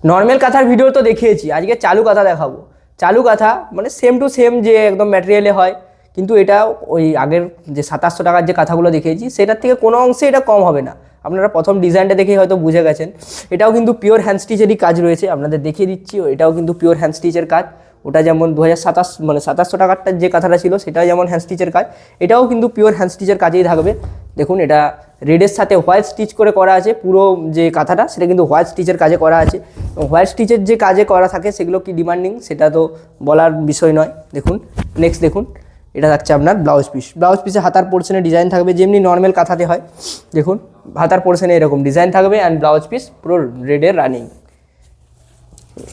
Normal কাঁথার video তো দেখিয়েছি, আজকে চালু কাঁথা দেখাবো। চালু কাঁথা মানে সেম টু সেম যে একদম ম্যাটেরিয়ালে হয়, কিন্তু এটা ওই আগের যে 2700 টাকার যে কাঁথাগুলো দেখিয়েছি সেটার থেকে কোনো অংশে এটা কম হবে না। আপনারা প্রথম ডিজাইনটা দেখেই হয়তো বুঝে গেছেন। এটাও কিন্তু পিওর হ্যান্ড স্টিচেরই কাজ রয়েছে, আপনাদের দেখিয়ে দিচ্ছি। এটাও কিন্তু পিওর হ্যান্ড স্টিচের কাজ। ওটা যেমন 2027 মানে 2700 টাকারটার যে কাঁথাটা ছিল সেটাও যেমন হ্যান্ড স্টিচের কাজ, এটাও কিন্তু পিওর হ্যান্ড স্টিচের কাজেই থাকবে। দেখুন এটা রেডের সাথে হোয়াইট স্টিচ করে করা আছে, পুরো যে কাঁথাটা সেটা কিন্তু হোয়াইট স্টিচের কাজে করা আছে। এবং হোয়াইট স্টিচের যে কাজে করা থাকে সেগুলো কি ডিমান্ডিং সেটা তো বলার বিষয় নয়। দেখুন নেক্সট দেখুন, এটা থাকছে আপনার ব্লাউজ পিস। ব্লাউজ পিসে হাতার পোর্শনে ডিজাইন থাকবে যেমনি নর্মাল কাঁথাতে হয়। দেখুন হাতার পোর্শনে এরকম ডিজাইন থাকবে অ্যান্ড ব্লাউজ পিস পুরো রেডের রানিং।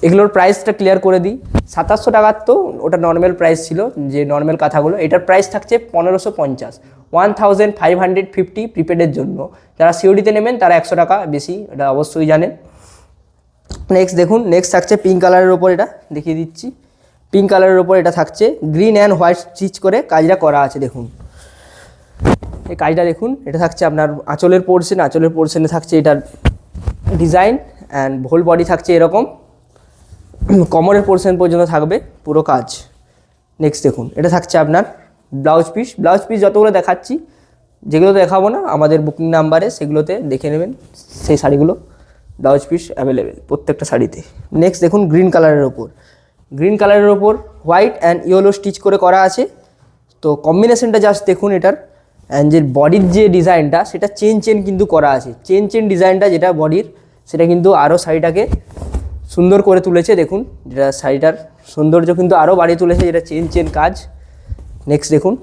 এগুলোর প্রাইসটা ক্লিয়ার করে দিই, 2700 টাকার তো ওটা নর্মাল প্রাইস ছিল যে নর্মাল কাঁথাগুলো, এটার প্রাইস থাকছে 1550, 1550 প্রিপেডের জন্য। যারা সিওডিতে নেবেন তারা 100 টাকা বেশি, এটা অবশ্যই জানেন। নেক্সট দেখুন, নেক্সট থাকছে পিঙ্ক কালারের ওপর, এটা দেখিয়ে দিচ্ছি। পিঙ্ক কালারের ওপর এটা থাকছে গ্রিন অ্যান্ড হোয়াইট স্টিচ করে কাজটা করা আছে। দেখুন এই কাজটা দেখুন, এটা থাকছে আপনার আঁচলের পোর্শন, আঁচলের পোর্শনে থাকছে এটার ডিজাইন অ্যান্ড হোল বডি থাকছে এরকম, কোমরের পোর্শন পর্যন্ত থাকবে পুরো কাজ। নেক্সট দেখুন, এটা থাকছে আপনার ব্লাউজ পিস। ব্লাউজ পিস যতগুলো দেখাচ্ছি, যেগুলো দেখাবো না আমাদের বুকিং নাম্বারে সেগুলোতে দেখে নেবেন সেই শাড়িগুলো। ব্লাউজ পিস অ্যাভেলেবেল প্রত্যেকটা শাড়িতে। নেক্সট দেখুন গ্রিন কালারের ওপর, গ্রিন কালারের ওপর হোয়াইট অ্যান্ড ইয়েলো স্টিচ করে করা আছে। তো কম্বিনেশনটা জাস্ট দেখুন এটার, অ্যান্ড যে বডির যে ডিজাইনটা সেটা চেন কিন্তু করা আছে। চেন ডিজাইনটা যেটা বডির সেটা কিন্তু আরও শাড়িটাকে সুন্দর করে তুলেছে। দেখুন যেটা শাড়িটার সৌন্দর্য কিন্তু আরও বাড়িয়ে তুলেছে, যেটা চেন কাজ। নেক্সট দেখুন,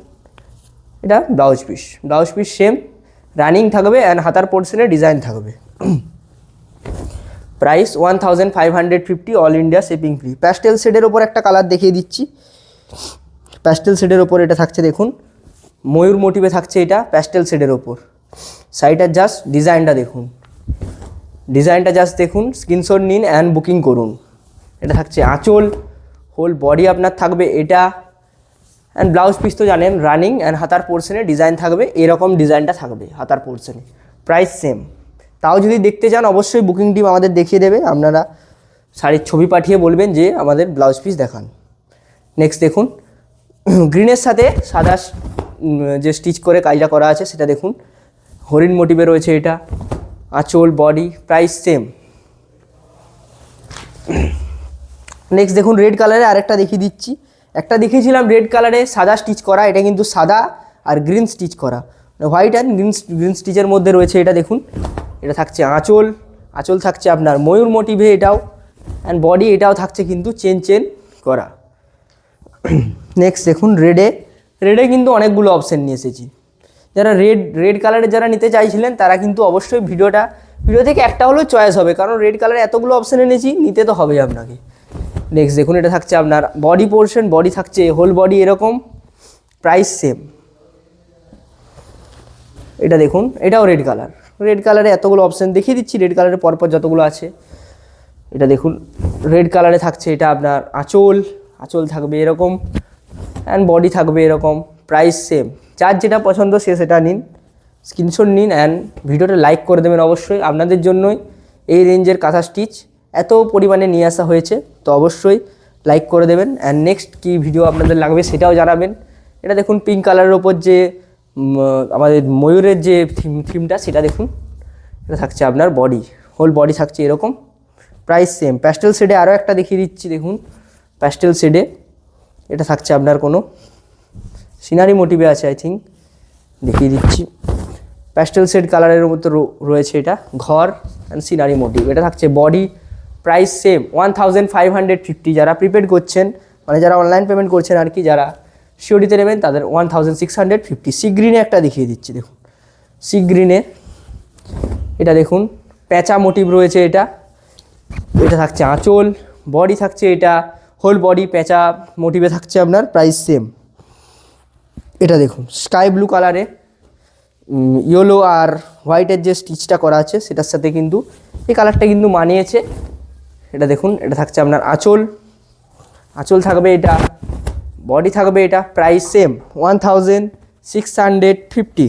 এটা blouse piece. Blouse piece same running থাকবে অ্যান্ড হাতার পোর্শনে ডিজাইন থাকবে। Price 1550, all India shipping free. Pastel শেডের ওপর একটা কালার দেখিয়ে দিচ্ছি। প্যাস্টেল শেডের ওপর এটা থাকছে দেখুন, ময়ূর মোটিভে থাকছে এটা প্যাস্টেল শেডের ওপর। শাড়িটার জাস্ট ডিজাইনটা দেখুন, ডিজাইনটা জাস্ট দেখুন, স্ক্রিনশট নিন অ্যান্ড বুকিং করুন। এটা থাকছে আঁচল, হোল বডি আপনার থাকবে এটা, অ্যান্ড ব্লাউজ পিস তো জানেন রানিং অ্যান্ড হাতার পোর্শনে ডিজাইন থাকবে, এরকম ডিজাইনটা থাকবে হাতার পোর্শনে। Price same. তাও যদি দেখতে চান অবশ্যই বুকিং টিম আমাদের দেখিয়ে দেবে, আপনারা শাড়ির ছবি পাঠিয়ে বলবেন যে আমাদের ব্লাউজ পিস দেখান। নেক্সট দেখুন, গ্রিনের সাথে সাদা যে স্টিচ করে কাজটা করা আছে সেটা দেখুন, হরিণ মোটিভে রয়েছে এটা, আঁচল বডি প্রাইস সেম। নেক্সট দেখুন রেড কালারে আরেকটা দেখিয়ে দিচ্ছি। একটা দেখিয়েছিলাম রেড কালারে সাদা স্টিচ করা, এটা কিন্তু সাদা আর গ্রিন স্টিচ করা, হোয়াইট অ্যান্ড গ্রিন স্টিচের মধ্যে রয়েছে এটা। দেখুন এটা থাকছে আঁচল, আঁচল থাকছে আপনার ময়ূর মোটিভে এটাও, অ্যান্ড বডি এটাও থাকছে কিন্তু চেন করা। নেক্সট দেখুন রেডে কিন্তু অনেকগুলো অপশান নিয়ে এসেছি। যারা রেড কালারের যারা নিতে চাইছিলেন তারা কিন্তু অবশ্যই ভিডিও থেকে একটা হলেও চয়েস হবে, কারণ রেড কালারে এতগুলো অপশান এনেছি, নিতে তো হবেই আপনাকে। নেক্সট দেখুন, এটা থাকছে আপনার বডি পোর্শন, বডি থাকছে হোল বডি এরকম, প্রাইস সেম। এটা দেখুন, এটাও রেড কালারে এতগুলো অপশান দেখিয়ে দিচ্ছি, রেড কালারে পরপর যতগুলো আছে। এটা দেখুন রেড কালারে থাকছে এটা আপনার আঁচল থাকবে এরকম, অ্যান্ড বডি থাকবে এরকম, প্রাইস সেম। যার যেটা পছন্দ সে সেটা নিন, স্ক্রিনশট নিন অ্যান্ড ভিডিওটা লাইক করে দেবেন অবশ্যই। আপনাদের জন্যই এই রেঞ্জের কাঁথা স্টিচ এত পরিমাণে নিয়ে আসা হয়েছে, তো অবশ্যই লাইক করে দেবেন অ্যান্ড নেক্সট কী ভিডিও আপনাদের লাগবে সেটাও জানাবেন। এটা দেখুন পিঙ্ক কালারের ওপর যে আমাদের ময়ূরের যে থিমটা সেটা দেখুন, এটা থাকছে আপনার বডি, হোল বডি থাকছে এরকম, প্রাইস সেম। প্যাস্টেল শেডে আরও একটা দেখিয়ে দিচ্ছি, দেখুন প্যাস্টেল শেডে এটা থাকছে আপনার কোনো সিনারি মোটিভে আছে আই থিঙ্ক, দেখিয়ে দিচ্ছি। প্যাস্টেল শেড কালারের মতো রয়েছে এটা, ঘর অ্যান্ড সিনারি মোটিভ। এটা থাকছে বডি, প্রাইস সেম 1550। যারা প্রিপেড করছেন মানে যারা অনলাইন পেমেন্ট করছেন আর কি, যারা সিওডিতে নেবেন তাদের 1650। সি গ্রিনে একটা দেখিয়ে দিচ্ছি, দেখুন সি গ্রিনে এটা দেখুন প্যাঁচা মোটিভ রয়েছে এটা থাকছে আঁচল, বডি থাকছে এটা হোল বডি প্যাঁচা মোটিভে থাকছে আপনার, প্রাইস সেম। এটা দেখুন স্কাই ব্লু কালারে ইয়েলো আর হোয়াইটের যে স্টিচটা করা আছে সেটার সাথে কিন্তু এই কালারটা কিন্তু মানিয়েছে। এটা দেখুন, এটা থাকছে আপনার আঁচল থাকবে এটা, বডি থাকবে এটা, price same 1650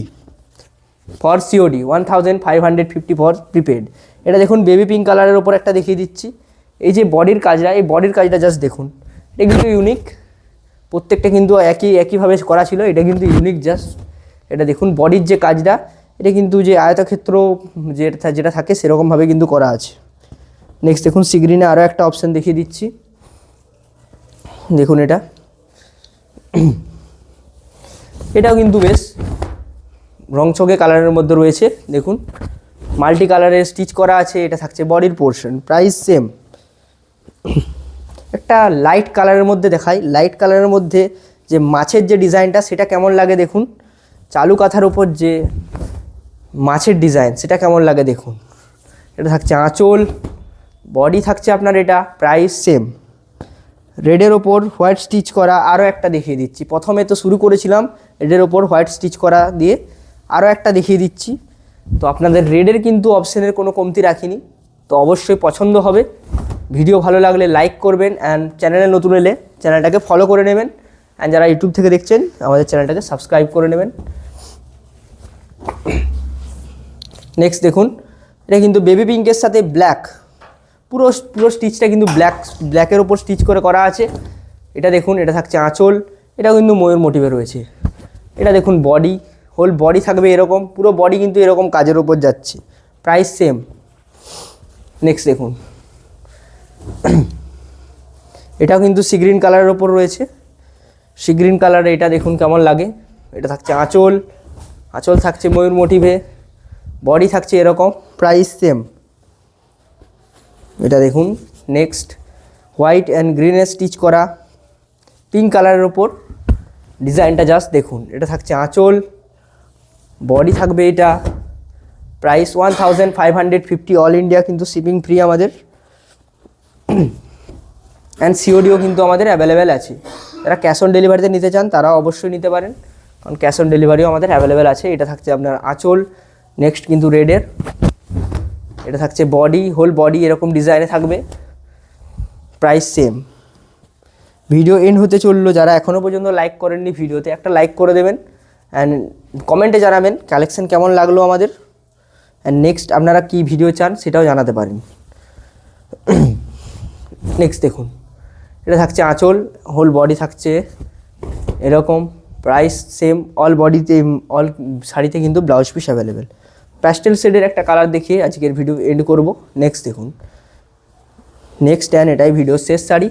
for COD, 1550 for prepaid. এটা দেখুন বেবি পিঙ্ক কালারের ওপর একটা দেখিয়ে দিচ্ছি, এই যে বডির কাজটা, এই বডির কাজটা জাস্ট দেখুন, এটা কিন্তু ইউনিক, প্রত্যেকটা কিন্তু একইভাবে করা ছিল, এটা কিন্তু ইউনিক জাস্ট। এটা দেখুন বডির যে কাজটা, এটা কিন্তু যে আয়তক্ষেত্র যেটা থাকে সেরকমভাবে কিন্তু করা আছে। নেক্সট দেখুন সিগ্রিনে আরও একটা অপশান দেখিয়ে দিচ্ছি, দেখুন এটাও কিন্তু বেশ রংচঙে কালারের মধ্যে রয়েছে, দেখুন মাল্টি কালারের স্টিচ করা আছে, এটা থাকছে বডির পোর্শন, প্রাইস সেম। একটা লাইট কালারের মধ্যে দেখাই, লাইট কালারের মধ্যে যে মাছের যে ডিজাইনটা সেটা কেমন লাগে দেখুন, চালু কাঁথার ওপর যে মাছের ডিজাইন সেটা কেমন লাগে দেখুন। এটা থাকছে আঁচল, বডি থাকছে আপনার এটা, প্রাইস সেম। রেডের ওপর হোয়াইট স্টিচ করা, আরও একটা দেখিয়ে দিচ্ছি, প্রথমে তো শুরু করেছিলাম রেডের ওপর হোয়াইট স্টিচ করা দিয়ে, আরও একটা দেখিয়ে দিচ্ছি। তো আপনাদের রেডের কিন্তু অপশানের কোনো কমতি রাখিনি, তো অবশ্যই পছন্দ হবে। ভিডিও ভালো লাগলে লাইক করবেন, অ্যান্ড চ্যানেলে নতুন এলে চ্যানেলটাকে ফলো করে নেবেন, অ্যান্ড যারা ইউটিউব থেকে দেখছেন আমাদের চ্যানেলটাকে সাবস্ক্রাইব করে নেবেন। নেক্সট দেখুন, এটা কিন্তু বেবি পিঙ্কের সাথে ব্ল্যাক, পুরো স্টিচটা কিন্তু ব্ল্যাকের ওপর স্টিচ করে করা আছে। এটা দেখুন, এটা থাকছে আঁচল, এটাও কিন্তু ময়ূর মোটিভে রয়েছে। এটা দেখুন বডি, হোল বডি থাকবে এরকম, পুরো বডি কিন্তু এরকম কাজের ওপর যাচ্ছে, প্রাইস সেম। নেক্সট দেখুন, এটাও কিন্তু সি গ্রিন কালারের ওপর রয়েছে, সি গ্রিন কালারে, এটা দেখুন কেমন লাগে। এটা থাকছে আঁচল থাকছে ময়ূর মোটিভে, বডি থাকছে এরকম, প্রাইস সেম। এটা দেখুন নেক্সট, হোয়াইট অ্যান্ড গ্রিনের স্টিচ করা পিঙ্ক কালারের ওপর, ডিজাইনটা জাস্ট দেখুন। এটা থাকছে আঁচল, বডি থাকবে এটা, প্রাইস 1550, অল ইন্ডিয়া কিন্তু শিপিং ফ্রি আমাদের, অ্যান্ড সিওডিও কিন্তু আমাদের অ্যাভেলেবেল আছে। যারা ক্যাশ অন ডেলিভারিতে নিতে চান তারা অবশ্যই নিতে পারেন, কারণ ক্যাশ অন ডেলিভারিও আমাদের অ্যাভেলেবেল আছে। এটা থাকছে আপনার আঁচল, নেক্সট কিন্তু রেডের, এটা থাকছে বডি, হোল বডি এরকম ডিজাইনে থাকবে, প্রাইস সেম। ভিডিও এন্ড হতে চললো, যারা এখনও পর্যন্ত লাইক করেননি ভিডিওতে একটা লাইক করে দেবেন, অ্যান্ড কমেন্টে জানাবেন কালেকশন কেমন লাগলো আমাদের, অ্যান্ড নেক্সট আপনারা কী ভিডিও চান সেটাও জানাতে পারেন। নেক্সট দেখুন, এটা থাকছে আঁচল, হোল বডি থাকছে এরকম, প্রাইস সেম। অল বডিতে, অল শাড়িতে কিন্তু ব্লাউজ পিস অ্যাভেলেবেল। প্যাস্টেল শেডের একটা কালার দেখিয়ে আজকের ভিডিও এন্ড করব। নেক্সট দেখুন, নেক্সট অ্যান্ড এটাই ভিডিও শেষ শাড়ি।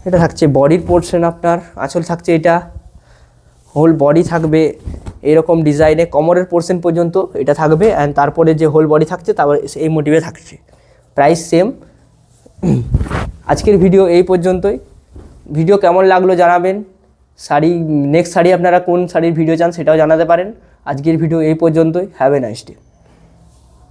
এটা থাকছে বডির পোর্শন আপনার, আঁচল থাকছে এটা, হোল বডি থাকবে এরকম ডিজাইনে, কোমরের পোর্শন পর্যন্ত এটা থাকবে, অ্যান্ড তারপরে যে হোল বডি থাকছে তারপরে এই মোটিভে থাকছে, প্রাইস সেম। আজকের ভিডিও এই পর্যন্তই। ভিডিও কেমন লাগলো জানাবেন, নেক্সট শাড়ি আপনারা কোন শাড়ির ভিডিও চান সেটাও জানাতে পারেন। আজকের ভিডিও এই পর্যন্তই। Have a nice day.